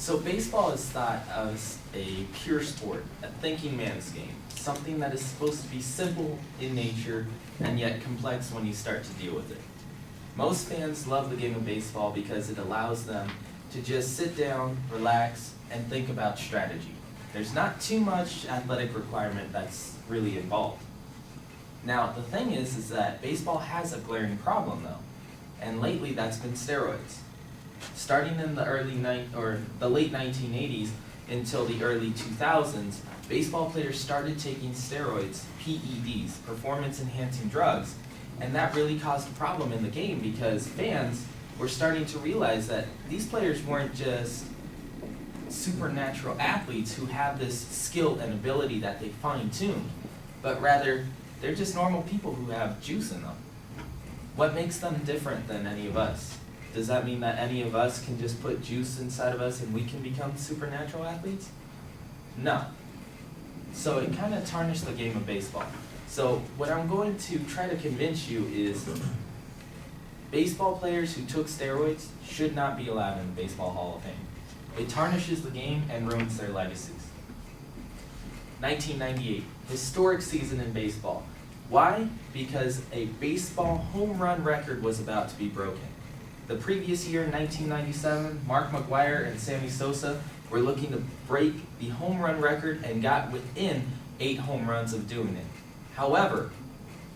So baseball is thought as a pure sport, a thinking man's game, something that is supposed to be simple in nature and yet complex when you start to deal with it. Most fans love the game of baseball because it allows them to just sit down, relax, and think about strategy. There's not too much athletic requirement that's really involved. Now, the thing is that baseball has a glaring problem though, and lately that's been steroids. Starting in the late 1980s until the early 2000s, baseball players started taking steroids, PEDs, performance-enhancing drugs, and that really caused a problem in the game because fans were starting to realize that these players weren't just supernatural athletes who have this skill and ability that they fine-tuned, but rather they're just normal people who have juice in them. What makes them different than any of us? Does that mean that any of us can just put juice inside of us and we can become supernatural athletes? No. So it kind of tarnished the game of baseball. So what I'm going to try to convince you is baseball players who took steroids should not be allowed in the Baseball Hall of Fame. It tarnishes the game and ruins their legacies. 1998, historic season in baseball. Why? Because a baseball home run record was about to be broken. The previous year, 1997, Mark McGwire and Sammy Sosa were looking to break the home run record and got within 8 home runs of doing it. However,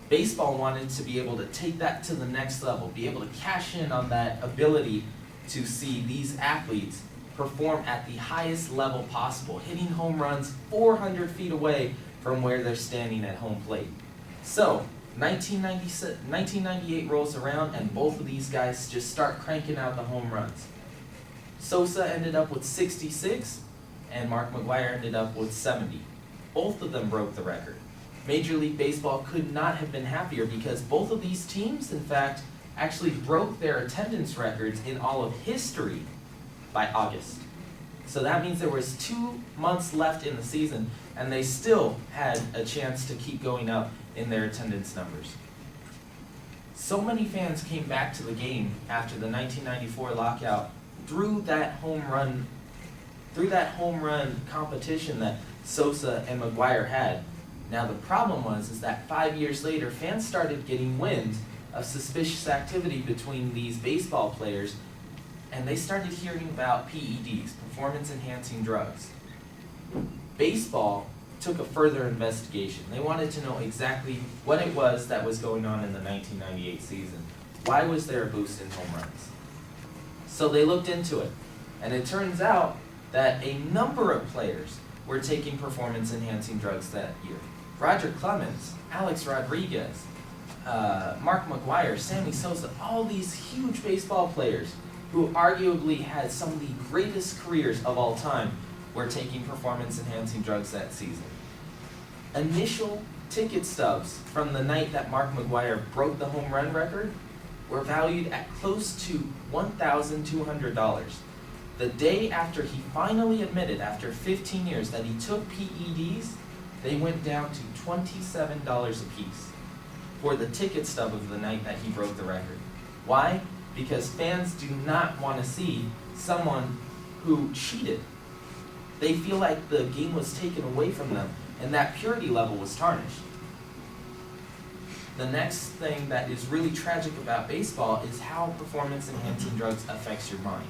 baseball wanted to be able to take that to the next level, be able to cash in on that ability to see these athletes perform at the highest level possible, hitting home runs 400 feet away from where they're standing at home plate. So, 1998 rolls around and both of these guys just start cranking out the home runs. Sosa ended up with 66 and Mark McGwire ended up with 70. Both of them broke the record. Major League Baseball could not have been happier because both of these teams, in fact, actually broke their attendance records in all of history by August. So that means there was 2 months left in the season and they still had a chance to keep going up in their attendance numbers. So many fans came back to the game after the 1994 lockout through that home run competition that Sosa and McGwire had. Now the problem was that 5 years later, fans started getting wind of suspicious activity between these baseball players, and they started hearing about PEDs, performance-enhancing drugs. Baseball took a further investigation. They wanted to know exactly what it was that was going on in the 1998 season. Why was there a boost in home runs? So they looked into it, and it turns out that a number of players were taking performance-enhancing drugs that year. Roger Clemens, Alex Rodriguez, Mark McGwire, Sammy Sosa, all these huge baseball players who arguably had some of the greatest careers of all time were taking performance-enhancing drugs that season. Initial ticket stubs from the night that Mark McGwire broke the home run record were valued at close to $1,200. The day after he finally admitted, after 15 years, that he took PEDs, they went down to $27 a piece for the ticket stub of the night that he broke the record. Why? Because fans do not want to see someone who cheated. They feel like the game was taken away from them and that purity level was tarnished. The next thing that is really tragic about baseball is how performance-enhancing drugs affects your mind.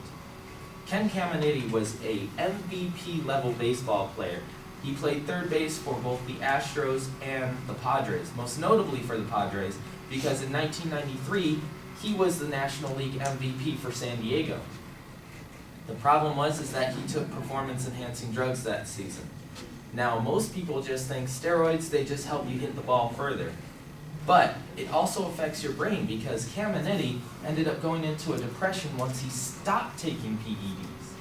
Ken Caminiti was a MVP level baseball player. He played third base for both the Astros and the Padres, most notably for the Padres, because in 1993, he was the National League MVP for San Diego. The problem was that he took performance-enhancing drugs that season. Now, most people just think steroids, they just help you hit the ball further. But it also affects your brain because Caminiti ended up going into a depression once he stopped taking PEDs.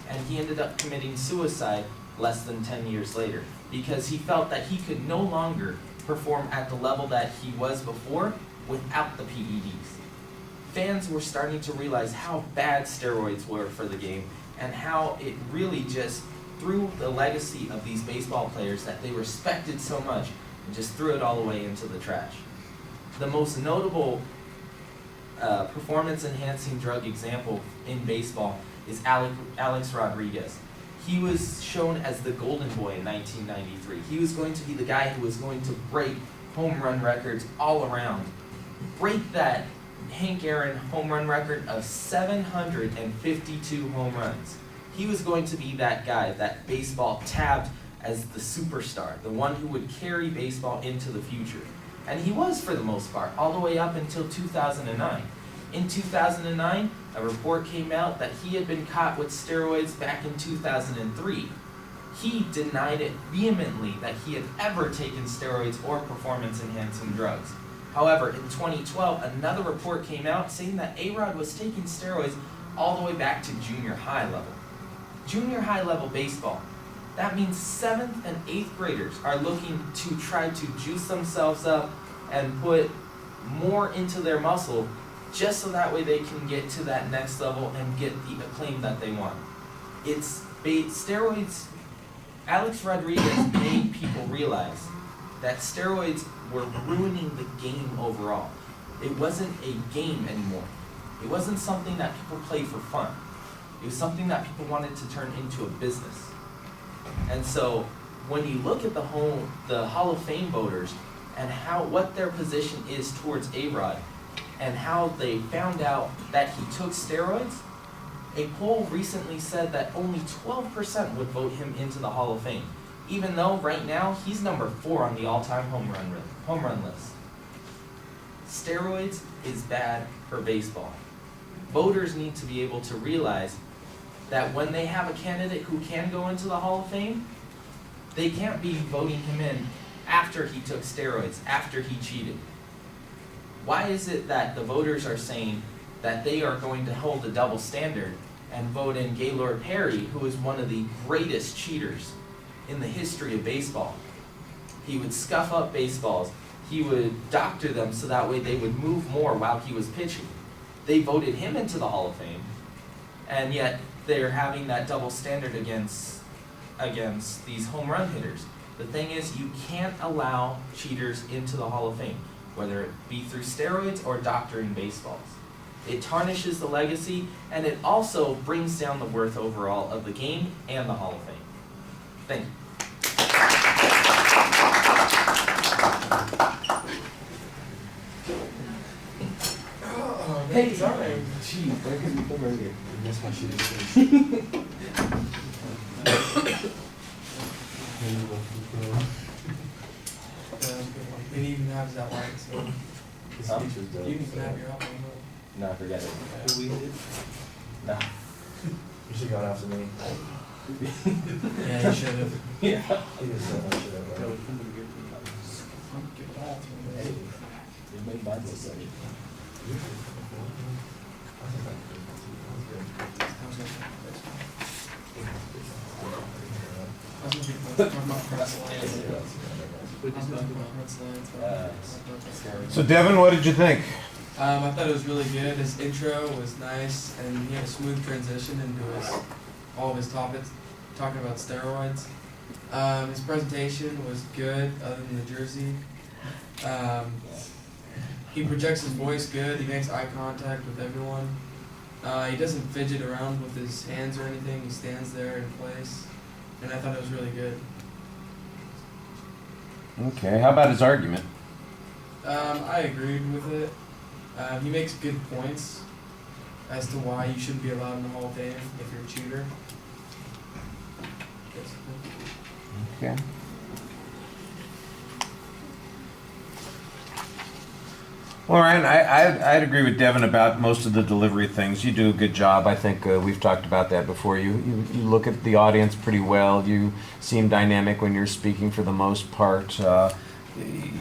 And he ended up committing suicide less than 10 years later because he felt that he could no longer perform at the level that he was before without the PEDs. Fans were starting to realize how bad steroids were for the game and how it really just threw the legacy of these baseball players that they respected so much and just threw it all away into the trash. The most notable performance-enhancing drug example in baseball is Alex Rodriguez. He was shown as the golden boy in 1993. He was going to be the guy who was going to break home run records all around. Break that Hank Aaron home run record of 752 home runs. He was going to be that guy that baseball tabbed as the superstar, the one who would carry baseball into the future. And he was, for the most part, all the way up until 2009. In 2009, a report came out that he had been caught with steroids back in 2003. He denied it vehemently that he had ever taken steroids or performance-enhancing drugs. However, in 2012, another report came out saying that A-Rod was taking steroids all the way back to junior high level. Junior high level baseball. That means 7th and 8th graders are looking to try to juice themselves up and put more into their muscle just so that way they can get to that next level and get the acclaim that they want. It's steroids. Alex Rodriguez made people realize that steroids were ruining the game overall. It wasn't a game anymore. It wasn't something that people played for fun. It was something that people wanted to turn into a business. And so when you look at the Hall of Fame voters and what their position is towards A-Rod and how they found out that he took steroids, a poll recently said that only 12% would vote him into the Hall of Fame, even though right now he's number 4 on the all-time home run list. Steroids is bad for baseball. Voters need to be able to realize that when they have a candidate who can go into the Hall of Fame, they can't be voting him in after he took steroids, after he cheated. Why is it that the voters are saying that they are going to hold a double standard and vote in Gaylord Perry, who is one of the greatest cheaters in the history of baseball? He would scuff up baseballs. He would doctor them so that way they would move more while he was pitching. They voted him into the Hall of Fame, and yet they're having that double standard against these home run hitters. The thing is, you can't allow cheaters into the Hall of Fame, whether it be through steroids or doctoring baseballs. It tarnishes the legacy, and it also brings down the worth overall of the game and the Hall of Fame. Thank you. Hey, sorry. Gee, I couldn't come earlier. That's my shit. It even has that light, so you can snap your album. No, forget it. Who we did? No. You should have gone after me. Yeah, you should have. Yeah. I should have. Hey, it made Bible study. So Devin, what did you think? I thought it was really good. His intro was nice, and he had a smooth transition into all of his topics, talking about steroids. His presentation was good, other than the jersey. He projects his voice good. He makes eye contact with everyone. He doesn't fidget around with his hands or anything. He stands there in place, and I thought it was really good. Okay, how about his argument? I agreed with it. He makes good points as to why you shouldn't be allowed in the Hall of Fame if you're a cheater. Okay. All right, I'd agree with Devin about most of the delivery things. You do a good job. I think we've talked about that before. You look at the audience pretty well. You seem dynamic when you're speaking for the most part.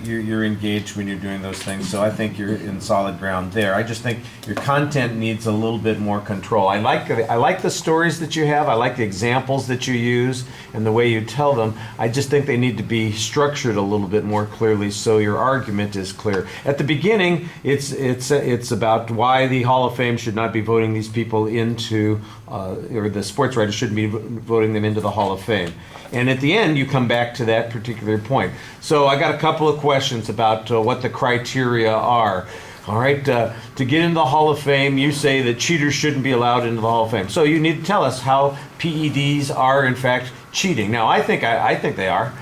You're engaged when you're doing those things, so I think you're in solid ground there. I just think your content needs a little bit more control. I like the stories that you have. I like the examples that you use and the way you tell them. I just think they need to be structured a little bit more clearly so your argument is clear. At the beginning, it's about why the Hall of Fame should not be voting these people into, or the sports writers shouldn't be voting them into the Hall of Fame. And at the end, you come back to that particular point. So I got a couple of questions about what the criteria are. All right, to get into the Hall of Fame, you say that cheaters shouldn't be allowed into the Hall of Fame. So you need to tell us how PEDs are in fact cheating. Now, I think they are,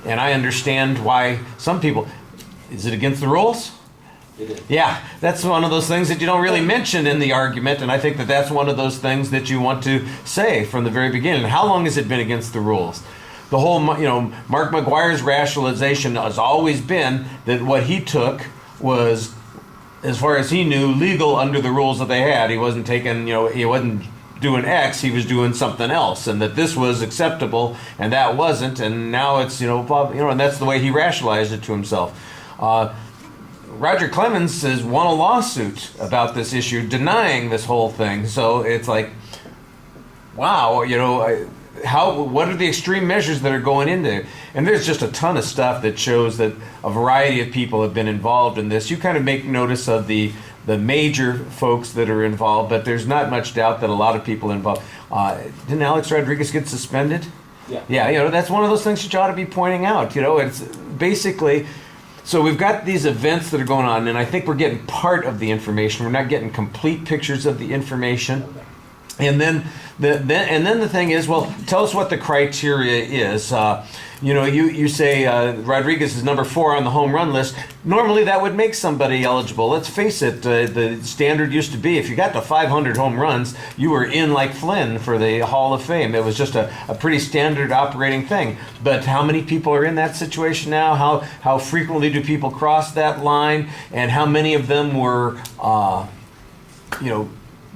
and I understand why some people. Is it against the rules? It is. Yeah, that's one of those things that you don't really mention in the argument, and I think that that's one of those things that you want to say from the very beginning. How long has it been against the rules? The whole, Mark McGuire's rationalization has always been that what he took was, as far as he knew, legal under the rules that they had. He wasn't taking, he wasn't doing X, he was doing something else, and that this was acceptable and that wasn't, and now it's, and that's the way he rationalized it to himself. Roger Clemens has won a lawsuit about this issue, denying this whole thing. So it's like, wow, what are the extreme measures that are going into it? And there's just a ton of stuff that shows that a variety of people have been involved in this. You kind of make notice of the major folks that are involved, but there's not much doubt that a lot of people involved. Didn't Alex Rodriguez get suspended? Yeah. Yeah, that's one of those things that you ought to be pointing out. It's basically, so we've got these events that are going on, and I think we're getting part of the information. We're not getting complete pictures of the information. And then the thing is, well, tell us what the criteria is. You say Rodriguez is number 4 on the home run list. Normally that would make somebody eligible. Let's face it, the standard used to be if you got to 500 home runs, you were in like Flynn for the Hall of Fame. It was just a pretty standard operating thing. But how many people are in that situation now? How frequently do people cross that line? And how many of them were,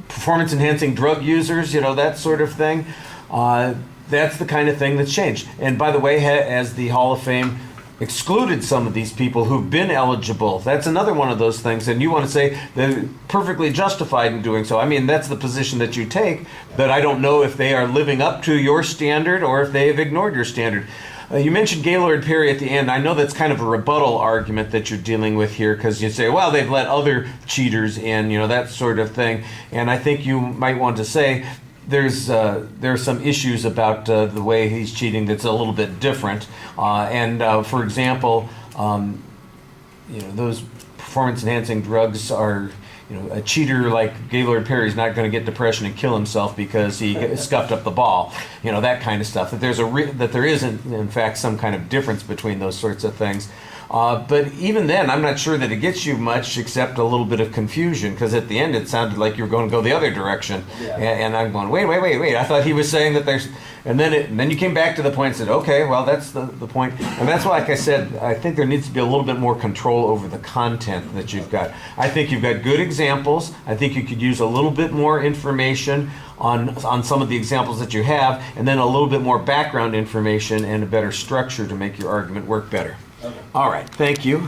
performance-enhancing drug users, that sort of thing. That's the kind of thing that's changed. And by the way, as the Hall of Fame excluded some of these people who've been eligible, that's another one of those things. And you want to say they're perfectly justified in doing so. I mean, that's the position that you take, but I don't know if they are living up to your standard or if they have ignored your standard. You mentioned Gaylord Perry at the end. I know that's kind of a rebuttal argument that you're dealing with here, because you say, well, they've let other cheaters in, that sort of thing. And I think you might want to say there are some issues about the way he's cheating that's a little bit different. For example, those performance-enhancing drugs are, a cheater like Gaylord Perry is not going to get depression and kill himself because he scuffed up the ball. That kind of stuff. That there isn't, in fact, some kind of difference between those sorts of things. But even then, I'm not sure that it gets you much except a little bit of confusion, because at the end it sounded like you were going to go the other direction. Yeah. And I'm going, wait. I thought he was saying that there's... And then you came back to the point and said, okay, well, that's the point. And that's why, like I said, I think there needs to be a little bit more control over the content that you've got. I think you've got good examples. I think you could use a little bit more information on some of the examples that you have, and then a little bit more background information and a better structure to make your argument work better. Okay. All right, thank you.